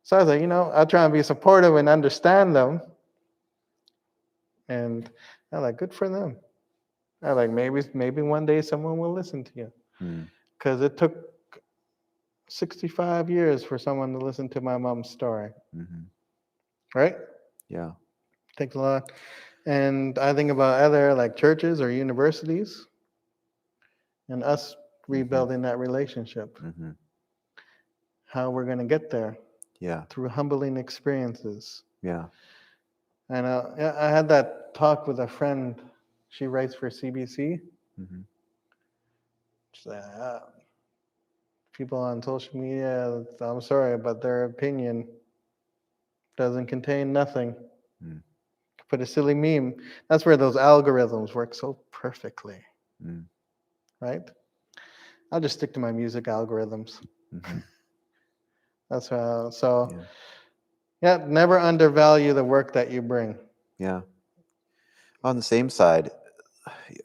So I was like, I try and be supportive and understand them. And I'm like, good for them. I'm like, maybe one day someone will listen to you. Mm. Because it took 65 years for someone to listen to my mom's story. Mm-hmm. Right? Yeah. Takes a lot. And I think about other like churches or universities and us rebuilding that relationship. Mm-hmm. How we're going to get there Yeah. through humbling experiences. Yeah. And I had that talk with a friend. She writes for CBC. Mm-hmm. She's like, people on social media, I'm sorry, but their opinion doesn't contain nothing. Mm. Put a silly meme. That's where those algorithms work so perfectly, Mm. right? I'll just stick to my music algorithms. Mm-hmm. That's how. So, Yeah. yeah, never undervalue the work that you bring. Yeah. On the same side,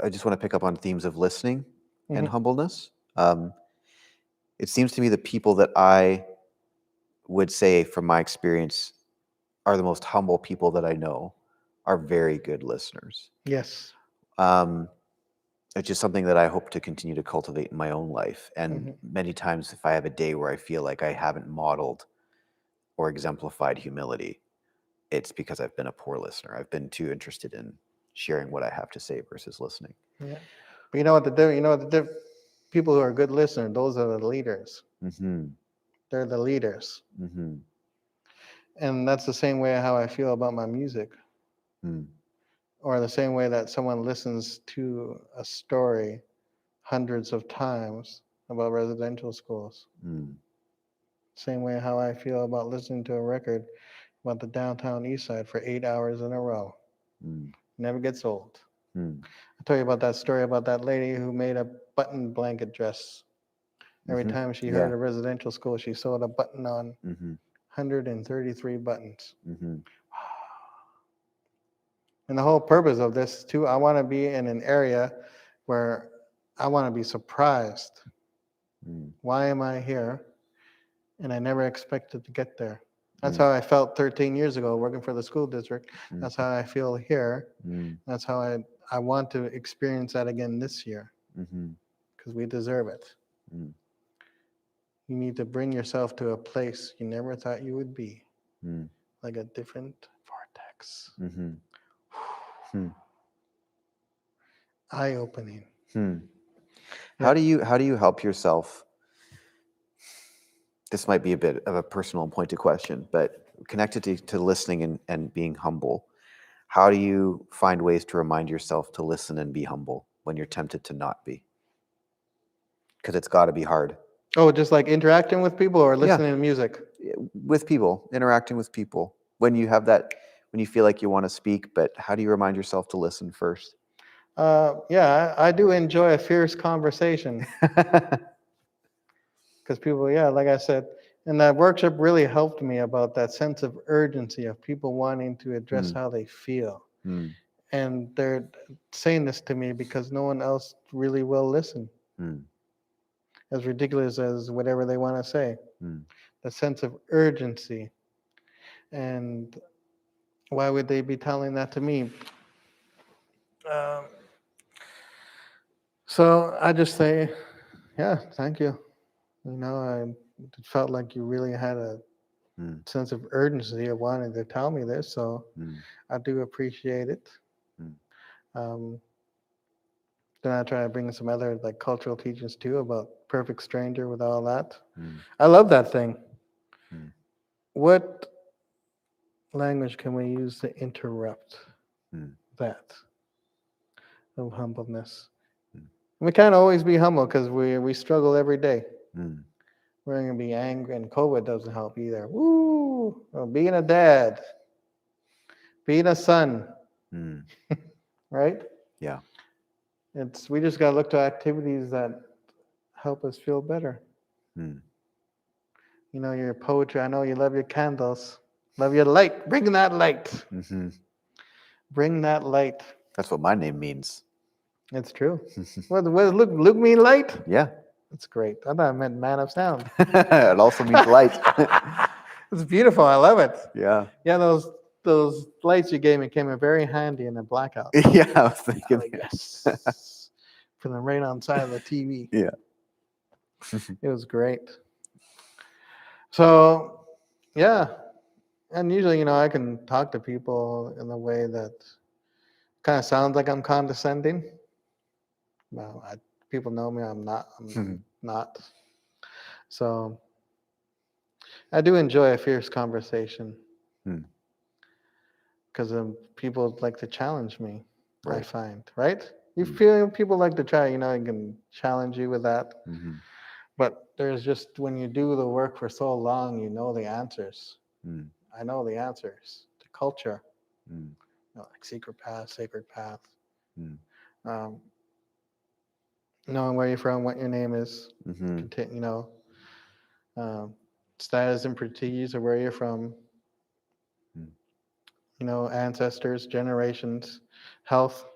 I just want to pick up on themes of listening and Mhm. humbleness. It seems to me the people that I would say, from my experience, are the most humble people that I know are very good listeners. Yes. Um, it's just something that I hope to continue to cultivate in my own life. And Mhm. many times, if I have a day where I feel like I haven't modeled or exemplified humility, it's because I've been a poor listener. I've been too interested in sharing what I have to say versus listening. Yeah. But you know what the people who are good listeners, those are the leaders. Mm-hmm. They're the leaders. Mm-hmm. And that's the same way how I feel about my music, Mm. or the same way that someone listens to a story hundreds of times about residential schools. Mm. Same way how I feel about listening to a record about the downtown east side for 8 hours in a row. Mm. Never gets old. Mm. I told you about that story about that lady who made a button blanket dress. Every Mm-hmm. time she Yeah. heard a residential school, she sewed a button on. Mm-hmm. 133 buttons. Mm-hmm. And the whole purpose of this too, I want to be in an area where I want to be surprised. Mm. Why am I here? And I never expected to get there. That's Mm. how I felt 13 years ago working for the school district. Mm. That's how I feel here. Mm. That's how I want to experience that again this year, Mm-hmm. because we deserve it. Mm. You need to bring yourself to a place you never thought you would be, Mm. like a different vortex. Mm-hmm. Hmm. Eye-opening. Hmm. Yeah. How do you help yourself? This might be a bit of a personal and pointed question, but connected to listening and being humble. How do you find ways to remind yourself to listen and be humble when you're tempted to not be? Because it's got to be hard. Oh, just like interacting with people or Yeah. listening to music? With people, interacting with people. When you have that, when you feel like you want to speak, but how do you remind yourself to listen first? Yeah, I do enjoy a fierce conversation because people, yeah, like I said, and that workshop really helped me about that sense of urgency of people wanting to address how they feel. Mm. And they're saying this to me because no one else really will listen, Mm. as ridiculous as whatever they want to say. Mm. The sense of urgency. And why would they be telling that to me? Um, so I just say, yeah, thank you. I felt like you really had a Mm. sense of urgency of wanting to tell me this, so Mm. I do appreciate it. Mm. Um, then I try to bring some other like cultural teachings too about perfect stranger with all that. Mm. I love that thing. Mm. What language can we use to interrupt Mm. that of humbleness? We can't always be humble because we struggle every day. Mm. We're going to be angry, and COVID doesn't help either. Woo! Well, being a dad, being a son, Mm. right? Yeah. We just got to look to activities that help us feel better. Mm. You know, your poetry. I know you love your candles. Love your light. Bring that light. Hmm. Bring that light. That's what my name means. It's true. What does Luke mean light? Yeah. That's great. I thought I meant man of sound. It also means light. It's beautiful. I love it. Yeah. Yeah, those lights you gave me came in very handy in a blackout. Yeah, I was I'm thinking. like, yes. Put them right on side of the TV. Yeah. It was great. So, yeah. And usually, I can talk to people in a way that kind of sounds like I'm condescending. Well, people know me. I'm not. I'm not. So, I do enjoy a fierce conversation Hmm. because people like to challenge me. I Right. find, right? You feel people like to try. You can challenge you with that. Mm-hmm. But there's just when you do the work for so long, you know the answers. Mm. I know the answers to culture, Mm. like secret path, sacred path. Mm. Um, knowing where you're from, what your name is, Mm-hmm. um, status and prestige of where you're from, Mm. Ancestors, generations, health.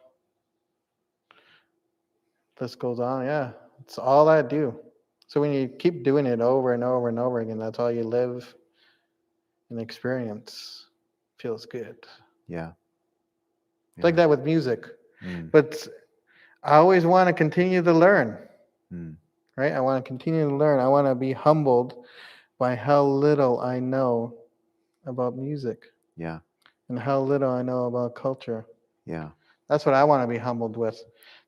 This goes on. Yeah, it's all I do. So when you keep doing it over and over and over again, that's all you live and experience. Feels good. Yeah. It's like that with music. Mm. But I always want to continue to learn, Mm. right? I want to continue to learn. I want to be humbled by how little I know about music Yeah. and how little I know about culture. Yeah. That's what I want to be humbled with.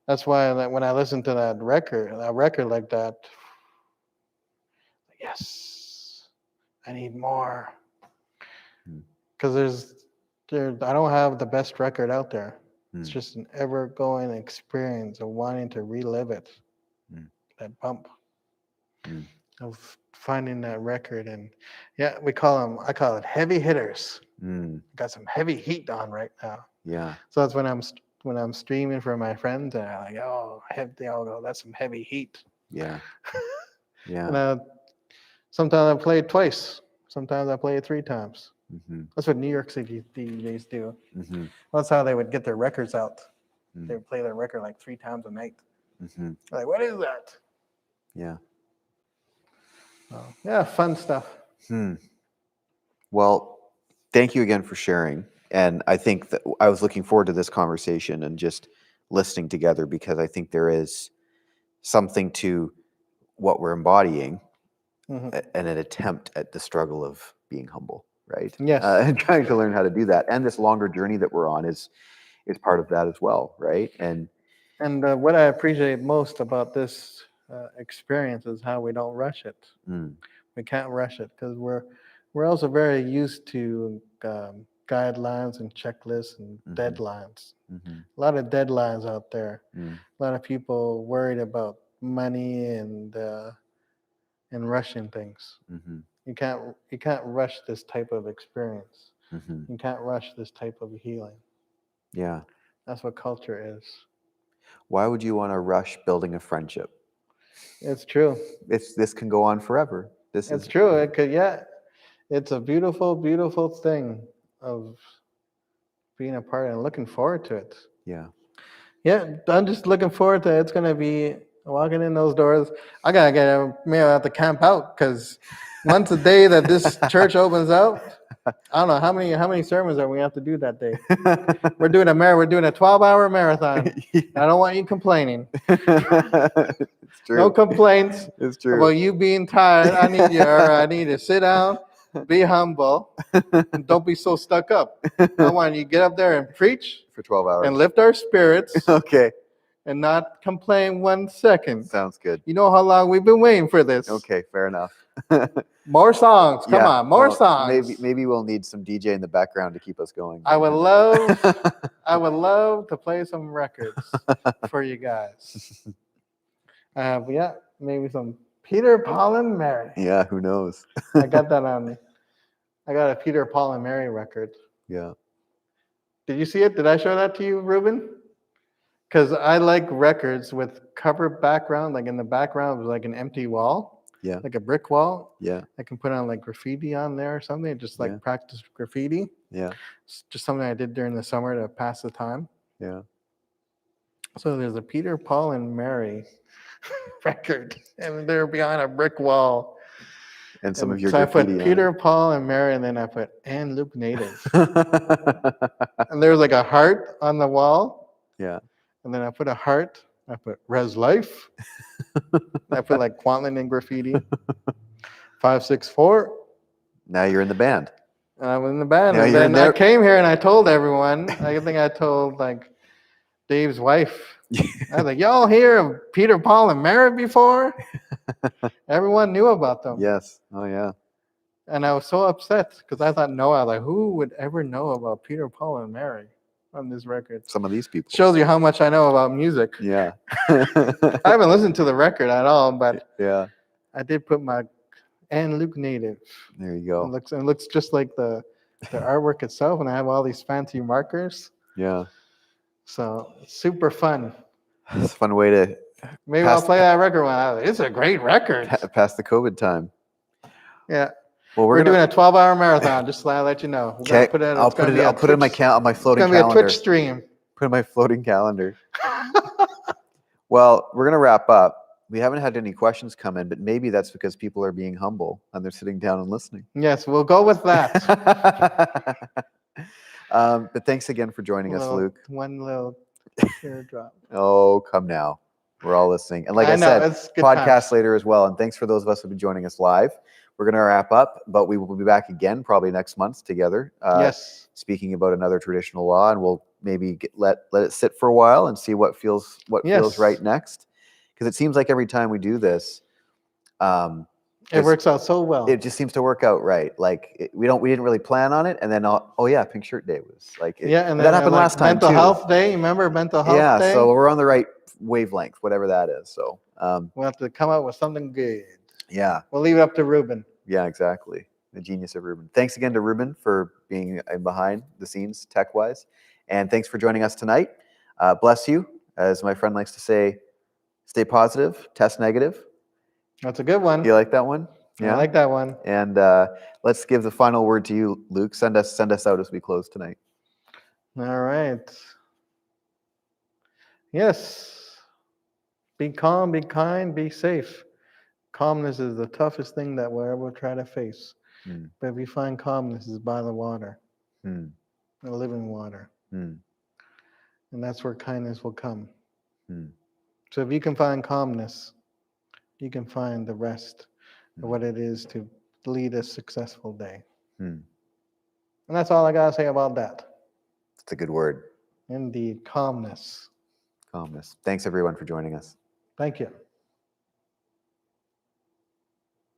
That's why when I listen to that record like that, yes, I need more. Mm. Because I don't have the best record out there. It's Mm. just an ever-going experience of wanting to relive it. Mm. That bump Mm. of finding that record, and yeah, I call it heavy hitters. Mm. Got some heavy heat on right now. Yeah. So that's when I'm streaming for my friends, and I'm like, oh, they all go, that's some heavy heat. Yeah. Yeah. And sometimes I play it twice. Sometimes I play it 3 times. Mm-hmm. That's what New York City DJs do. Mm-hmm. That's how they would get their records out. Mm. They would play their record like 3 times a night. Mm-hmm. Like, what is that? Yeah. Yeah, fun stuff. Well, thank you again for sharing. And I think that I was looking forward to this conversation and just listening together, because I think there is something to what we're embodying and an attempt at the struggle of being humble, right? Yes. And trying to learn how to do that. And this longer journey that we're on is part of that as well, right? And what I appreciate most about this experience is how we don't rush it. We can't rush it because we're also very used to guidelines and checklists and deadlines. A lot of deadlines out there. A lot of people worried about money and rushing things. You can't rush this type of experience. You can't rush this type of healing. Yeah. That's what culture is. Why would you want to rush building a friendship? It's true. This can go on forever. It's true. It could, yeah. It's a beautiful, beautiful thing of being a part and looking forward to it. Yeah. Yeah, I'm just looking forward to it. It's gonna be walking in those doors. I gotta get maybe I have to camp out because once a day that this church opens out, I don't know how many sermons are we have to do that day. We're doing a 12-hour marathon. I don't want you complaining. It's true. No complaints. It's true. About you being tired. I need you to sit down, be humble, and don't be so stuck up. I want you to get up there and preach for 12 hours and lift our spirits. Okay. And not complain 1 second. Sounds good. You know how long we've been waiting for this. Okay, fair enough. More songs. Come on, more songs. Maybe we'll need some DJ in the background to keep us going. I would love to play some records for you guys. I have, yeah, maybe some Peter, Paul, and Mary. Yeah, who knows? I got that on. I got a Peter, Paul, and Mary record. Yeah. Did you see it? Did I show that to you, Ruben? Because I like records with cover background, like in the background was like an empty wall, Yeah. like a brick wall. Yeah. I can put on like graffiti on there or something, just like Yeah. practice graffiti. Yeah. It's just something I did during the summer to pass the time. Yeah. So there's a Peter, Paul, and Mary record, and they're behind a brick wall. And some of And your so I graffiti put Peter, Paul, and Mary, and then I put and Luke Native. And there was like a heart on the wall. Yeah. And then I put a heart. I put Res Life. I put like Kwantlen in graffiti. 564. Now you're in the band. And I was in the band. Now And you're in then I there. came here and I told everyone. I think I told like Dave's wife. I was like, y'all hear of Peter, Paul, and Mary before? Everyone knew about them. Yes. Oh yeah. And I was so upset because I thought, no, I was like, who would ever know about Peter, Paul, and Mary on this record? Some of these people. Shows you how much I know about music. Yeah. I haven't listened to the record at all, but Yeah. I did put my and Luke Native. There you go. It looks just like the artwork itself, and I have all these fancy markers. Yeah. So it's super fun. It's a fun way to Maybe Pass- I'll play that record when it's a great record. pass the COVID time. Yeah. Well, We're gonna, doing a 12-hour marathon, just to let you know. We're gonna Okay. put it, I'll it's put gonna it. be a I'll put it on my Twitch- on my It's floating gonna be a calendar. Twitch stream. Put it on my floating calendar. Well, we're gonna wrap up. We haven't had any questions come in, but maybe that's because people are being humble and they're sitting down and listening. Yes, we'll go with that. But thanks again for joining us, Luke. One little teardrop. Oh, come now. We're all listening. And like I know, said, it's good podcast times. later as well. And thanks for those of us who've been joining us live. We're going to wrap up, but we will be back again probably next month together. Yes. Speaking about another traditional law, and we'll maybe let it sit for a while and see what feels Yes. right next. Because it seems like every time we do this, It works out so well. it just seems to work out right. Like we didn't really plan on it, and then oh yeah, Pink Shirt Day was like Yeah, and that then happened like last time Mental too. Health Day. Remember Mental Health Yeah, Day? so we're on the right wavelength, whatever that is. So We'll have to come up with something good. yeah, We'll leave it up to Ruben. yeah, exactly. The genius of Ruben. Thanks again to Ruben for being behind the scenes tech-wise, and thanks for joining us tonight. Bless you, as my friend likes to say. Stay positive, test negative. That's a good one. Do you like that one? I like that one. And let's give the final word to you, Luke. Send us out as we close tonight. All right. Yes. Be calm, be kind, be safe. Calmness is the toughest thing that we'll ever try to face. But if we find calmness, is by the water, the living water. And that's where kindness will come. So if you can find calmness, you can find the rest of what it is to lead a successful day. And that's all I got to say about that. It's a good word. Indeed, calmness. Calmness. Thanks everyone for joining us. Thank you.